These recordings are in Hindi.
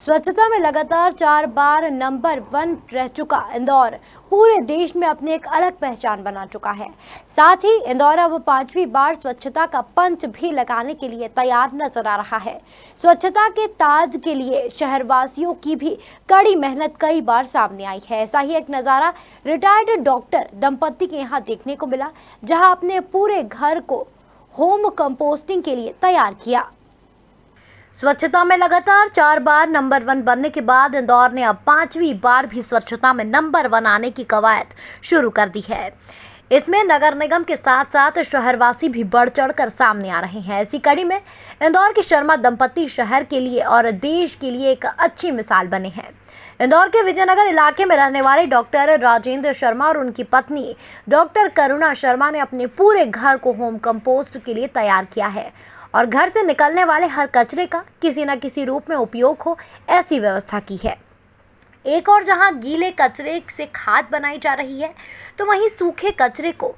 स्वच्छता में लगातार 4 बार नंबर 1 रह चुका इंदौर पूरे देश में अपनी एक अलग पहचान बना चुका है। साथ ही इंदौर अब 5वीं बार स्वच्छता का पंच भी लगाने के लिए तैयार नजर आ रहा है। स्वच्छता के ताज के लिए शहरवासियों की भी कड़ी मेहनत कई बार सामने आई है। ऐसा ही एक नजारा रिटायर्ड डॉक्टर दंपति के यहाँ देखने को मिला, जहाँ अपने पूरे घर को होम कंपोस्टिंग के लिए तैयार किया। स्वच्छता में लगातार 4 बार नंबर 1 बनने के बाद इंदौर ने अब 5वीं बार भी स्वच्छता में नंबर 1 आने की कवायद शुरू कर दी है। इसमें नगर निगम के साथ साथ शहरवासी भी बढ़ चढ़कर सामने आ रहे हैं। ऐसी कड़ी में इंदौर के शर्मा दंपति शहर के लिए और देश के लिए एक अच्छी मिसाल बने हैं। इंदौर के विजयनगर इलाके में रहने वाले डॉक्टर राजेंद्र शर्मा और उनकी पत्नी डॉक्टर करुणा शर्मा ने अपने पूरे घर को होम कंपोस्ट के लिए तैयार किया है और घर से निकलने वाले हर कचरे का किसी न किसी रूप में उपयोग हो, ऐसी व्यवस्था की है। एक और जहां गीले कचरे से खाद बनाई जा रही है, तो वहीं सूखे कचरे को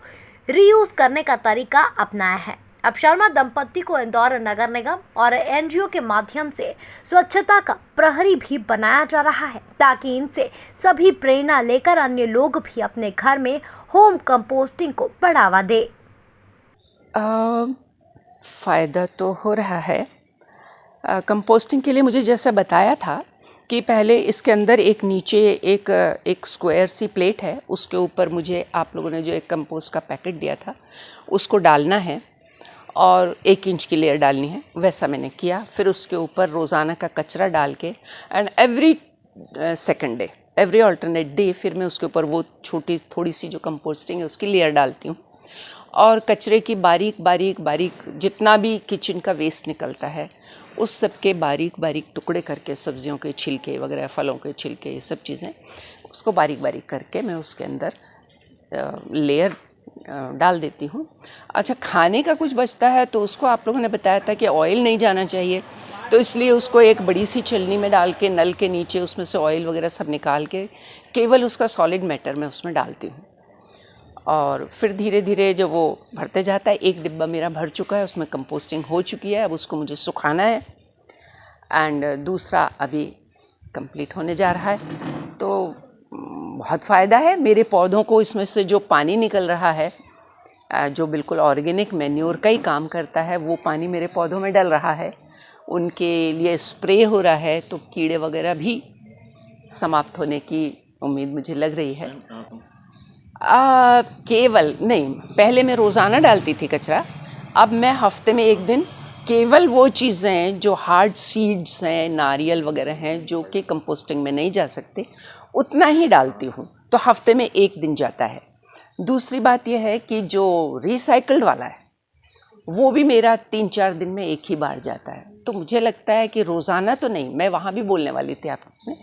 रीयूज करने का तरीका अपनाया है। अब शर्मा दंपति को इंदौर नगर निगम और एनजीओ के माध्यम से स्वच्छता का प्रहरी भी बनाया जा रहा है, ताकि इनसे सभी प्रेरणा लेकर अन्य लोग भी अपने घर में होम कंपोस्टिंग को बढ़ावा दे। फ़ायदा तो हो रहा है। कंपोस्टिंग के लिए मुझे जैसा बताया था कि पहले इसके अंदर एक नीचे एक स्क्वायर सी प्लेट है, उसके ऊपर मुझे आप लोगों ने जो एक कंपोस्ट का पैकेट दिया था उसको डालना है और 1 इंच की लेयर डालनी है। वैसा मैंने किया। फिर उसके ऊपर रोज़ाना का कचरा डाल के and every second day, every alternate day फिर मैं उसके ऊपर वो छोटी थोड़ी सी जो कंपोस्टिंग है उसकी लेयर डालती हूँ और कचरे की बारीक जितना भी किचन का वेस्ट निकलता है उस सब के बारीक टुकड़े करके, सब्जियों के छिलके वगैरह, फलों के छिलके, ये सब चीज़ें उसको बारीक करके मैं उसके अंदर लेयर डाल देती हूँ। अच्छा, खाने का कुछ बचता है तो उसको आप लोगों ने बताया था कि ऑयल नहीं जाना चाहिए, तो इसलिए उसको एक बड़ी सी छलनी में डाल के नल के नीचे उसमें से ऑयल वगैरह सब निकाल के केवल उसका सॉलिड मैटर मैं उसमें डालती हूँ और फिर धीरे धीरे जब वो भरते जाता है, एक डिब्बा मेरा भर चुका है, उसमें कंपोस्टिंग हो चुकी है। अब उसको मुझे सुखाना है एंड दूसरा अभी कंप्लीट होने जा रहा है। तो बहुत फ़ायदा है मेरे पौधों को। इसमें से जो पानी निकल रहा है, जो बिल्कुल ऑर्गेनिक मैन्योर का ही काम करता है, वो पानी मेरे पौधों में डल रहा है, उनके लिए स्प्रे हो रहा है, तो कीड़े वगैरह भी समाप्त होने की उम्मीद मुझे लग रही है। केवल नहीं, पहले मैं रोज़ाना डालती थी कचरा, अब मैं हफ्ते में 1 दिन केवल वो चीज़ें जो हार्ड सीड्स हैं, नारियल वगैरह हैं, जो कि कंपोस्टिंग में नहीं जा सकते, उतना ही डालती हूँ। तो हफ्ते में 1 दिन जाता है। दूसरी बात यह है कि जो रिसाइकल्ड वाला है वो भी मेरा 3-4 दिन में 1 ही बार जाता है। तो मुझे लगता है कि रोज़ाना तो नहीं, मैं वहाँ भी बोलने वाली थी आपस में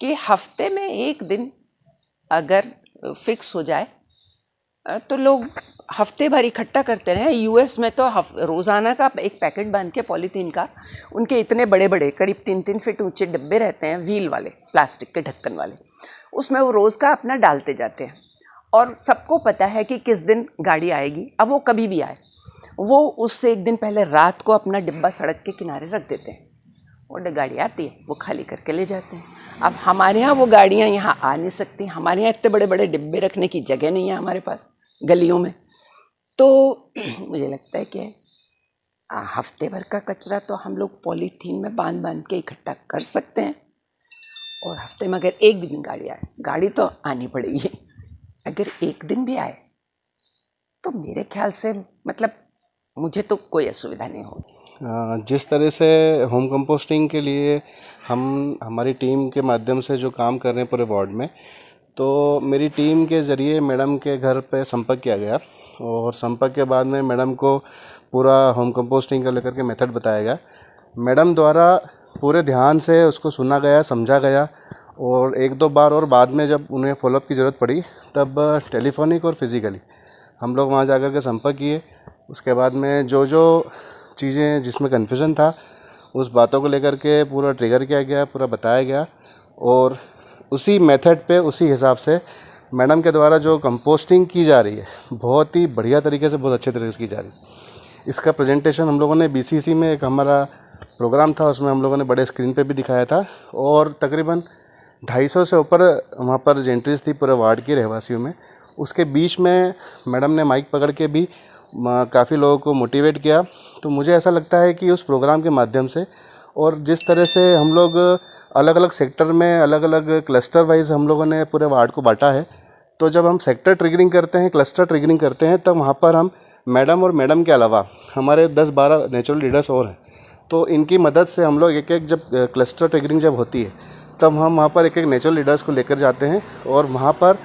कि हफ्ते में 1 दिन अगर फिक्स हो जाए तो लोग हफ्ते भर इकट्ठा करते रहे। यूएस में तो रोज़ाना का एक पैकेट बांध के पॉलीथीन का, उनके इतने बड़े बड़े करीब 3-3 फीट ऊंचे डिब्बे रहते हैं, व्हील वाले, प्लास्टिक के ढक्कन वाले, उसमें वो रोज़ का अपना डालते जाते हैं और सबको पता है कि किस दिन गाड़ी आएगी। अब वो कभी भी आए, वो उससे 1 दिन पहले रात को अपना डिब्बा सड़क के किनारे रख देते हैं और गाड़ी आती है, वो खाली करके ले जाते हैं। अब हमारे यहाँ वो गाड़ियाँ यहाँ आ नहीं सकती, हमारे यहाँ इतने बड़े बड़े डिब्बे रखने की जगह नहीं है हमारे पास गलियों में। तो मुझे लगता है कि हफ्ते भर का कचरा तो हम लोग पॉलीथीन में बांध के इकट्ठा कर सकते हैं और हफ्ते में अगर 1 दिन गाड़ी आए, गाड़ी तो आनी पड़ेगी, अगर 1 दिन भी आए तो मेरे ख्याल से मतलब मुझे तो कोई असुविधा नहीं होगी। जिस तरह से होम कंपोस्टिंग के लिए हम हमारी टीम के माध्यम से जो काम कर रहे हैं पूरे वार्ड में, तो मेरी टीम के ज़रिए मैडम के घर पे संपर्क किया गया और संपर्क के बाद में मैडम को पूरा होम कंपोस्टिंग का लेकर के मेथड बताया गया। मैडम द्वारा पूरे ध्यान से उसको सुना गया, समझा गया और 1-2 बार और बाद में जब उन्हें फॉलोअप की ज़रूरत पड़ी तब टेलीफोनिक और फिज़िकली हम लोग वहाँ जा कर के संपर्क किए। उसके बाद में जो चीज़ें जिसमें कन्फ्यूज़न था उस बातों को लेकर के पूरा ट्रिगर किया गया, पूरा बताया गया और उसी मेथड पे, उसी हिसाब से मैडम के द्वारा जो कंपोस्टिंग की जा रही है बहुत ही बढ़िया तरीके से, बहुत अच्छे तरीके से की जा रही है। इसका प्रेजेंटेशन हम लोगों ने बीसीसी में एक हमारा प्रोग्राम था, उसमें हम लोगों ने बड़े स्क्रीन पे भी दिखाया था और तकरीबन 250 से ऊपर वहाँ पर एंट्रीज थी पूरे वार्ड की रहवासियों में। उसके बीच में मैडम ने माइक पकड़ के भी काफ़ी लोगों को मोटिवेट किया। तो मुझे ऐसा लगता है कि उस प्रोग्राम के माध्यम से और जिस तरह से हम लोग अलग अलग सेक्टर में अलग अलग क्लस्टर वाइज हम लोगों ने पूरे वार्ड को बांटा है, तो जब हम सेक्टर ट्रिगरिंग करते हैं, क्लस्टर ट्रिगरिंग करते हैं, तब वहाँ पर हम मैडम और मैडम के अलावा हमारे 10-12 नेचुरल लीडर्स और हैं। तो इनकी मदद से हम लोग एक एक जब क्लस्टर ट्रिगरिंग जब होती है तब हम वहाँ पर एक एक नेचुरल लीडर्स को लेकर जाते हैं और वहाँ पर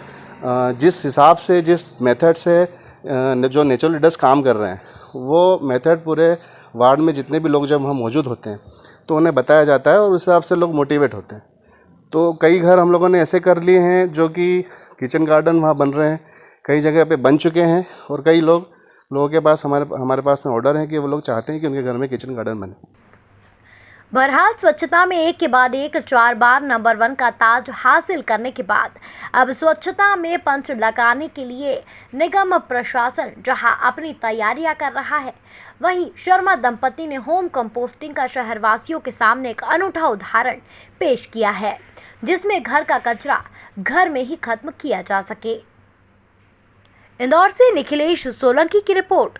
जिस हिसाब से जिस मेथड से जो नेचुरल लीडर्स काम कर रहे हैं वो मेथड पूरे वार्ड में जितने भी लोग जब वहाँ मौजूद होते हैं तो उन्हें बताया जाता है और उस हिसाब से लोग मोटिवेट होते हैं। तो कई घर हम लोगों ने ऐसे कर लिए हैं जो कि किचन गार्डन वहाँ बन रहे हैं, कई जगह पे बन चुके हैं और कई लोगों के पास हमारे पास में ऑर्डर है कि वो लोग चाहते हैं कि उनके घर में किचन गार्डन बने। बहरहाल स्वच्छता में एक के बाद एक 4 बार नंबर 1 का ताज हासिल करने के बाद अब स्वच्छता में पंच लगाने के लिए निगम प्रशासन जहां अपनी तैयारियां कर रहा है, वहीं शर्मा दंपति ने होम कंपोस्टिंग का शहरवासियों के सामने एक अनूठा उदाहरण पेश किया है, जिसमें घर का कचरा घर में ही खत्म किया जा सके। इंदौर से निखिलेश सोलंकी की रिपोर्ट।